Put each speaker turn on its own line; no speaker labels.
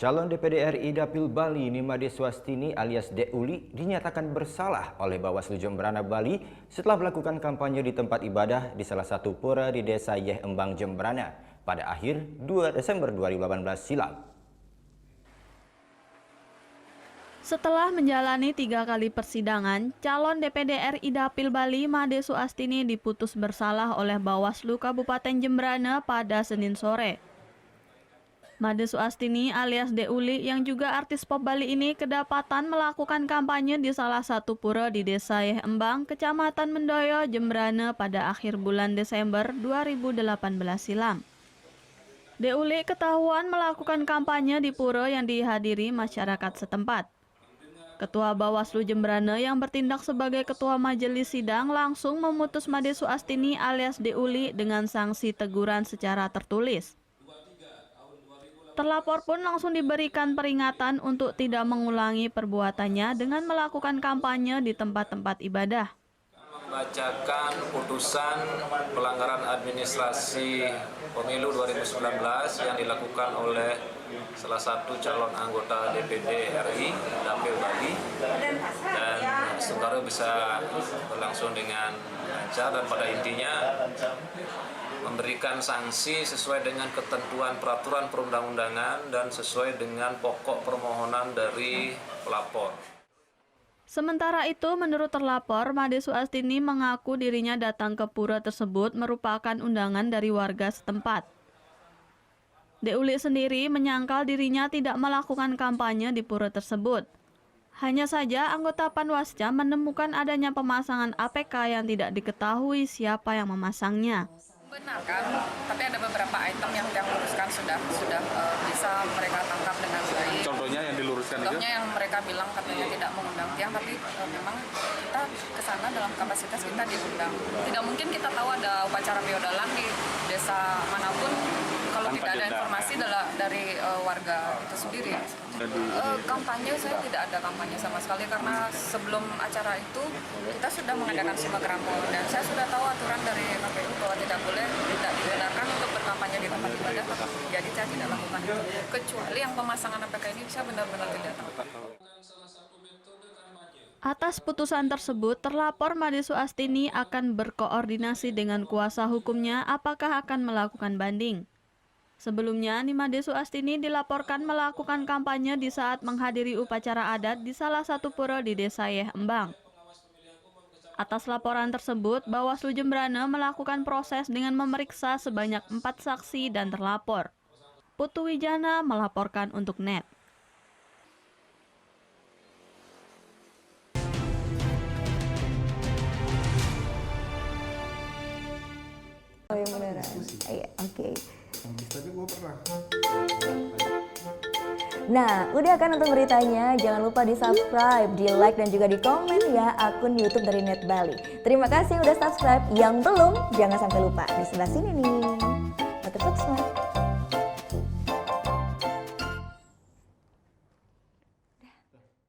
Calon DPD RI Dapil Bali Nimade Swastini alias Dek Uli dinyatakan bersalah oleh Bawaslu Jembrana Bali setelah melakukan kampanye di tempat ibadah di salah satu pura di Desa Yeh Embang Jembrana pada akhir 2 Desember 2018 silam.
Setelah menjalani 3 kali persidangan, calon DPD RI Dapil Bali Made Swastini diputus bersalah oleh Bawaslu Kabupaten Jembrana pada Senin sore. Made Swastini alias Dek Uli yang juga artis pop Bali ini kedapatan melakukan kampanye di salah satu pura di Desa Yeh Embang, Kecamatan Mendoyo, Jembrana pada akhir bulan Desember 2018 silam. Dek Uli ketahuan melakukan kampanye di pura yang dihadiri masyarakat setempat. Ketua Bawaslu Jembrana yang bertindak sebagai ketua majelis sidang langsung memutus Made Swastini alias Dek Uli dengan sanksi teguran secara tertulis. Terlapor pun langsung diberikan peringatan untuk tidak mengulangi perbuatannya dengan melakukan kampanye di tempat-tempat ibadah.
Membacakan putusan pelanggaran administrasi pemilu 2019 yang dilakukan oleh salah satu calon anggota DPD RI Dapil Bali, dan sekarang bisa berlangsung dengan lancar dan pada intinya memberikan sanksi sesuai dengan ketentuan peraturan perundang-undangan dan sesuai dengan pokok permohonan dari pelapor.
Sementara itu, menurut terlapor, Made Swastini mengaku dirinya datang ke pura tersebut merupakan undangan dari warga setempat. Dek Uli sendiri menyangkal dirinya tidak melakukan kampanye di pura tersebut. Hanya saja anggota Panwasca menemukan adanya pemasangan APK yang tidak diketahui siapa yang memasangnya.
Benar kan, tapi ada beberapa item yang diluruskan sudah bisa mereka tangkap dengan baik.
Contohnya yang diluruskan itu?
Contohnya yang mereka bilang katanya tidak mengundang tiang, tapi memang kita ke sana dalam kapasitas kita diundang. Tidak mungkin kita tahu ada upacara piodalan di desa manapun kalau tidak ada informasi dari warga itu sendiri. Kampanye saya tidak ada kampanye sama sekali karena sebelum acara itu kita sudah mengadakan simak ramo dan saya sudah tahu aturan dari KPU bahwa tidak dibenarkan untuk berkampanye di tempat ibadah, jadi saya tidak lakukan itu kecuali yang pemasangan APK ini saya benar-benar tidak tahu.
Atas putusan tersebut, terlapor Made Swastini akan berkoordinasi dengan kuasa hukumnya apakah akan melakukan banding. Sebelumnya, Made Swastini dilaporkan melakukan kampanye di saat menghadiri upacara adat di salah satu pura di Desa Yeh Embang. Atas laporan tersebut, Bawaslu Jembrana melakukan proses dengan memeriksa sebanyak 4 saksi dan terlapor. Putu Wijana melaporkan untuk NET.
Oh yang beneran? Iya, oke. Nah, udah kan untuk beritanya? Jangan lupa di-subscribe, di-like, dan juga di-komen ya akun YouTube dari Net Bali. Terima kasih udah subscribe. Yang belum, jangan sampai lupa. Di sebelah sini nih. Subscribe.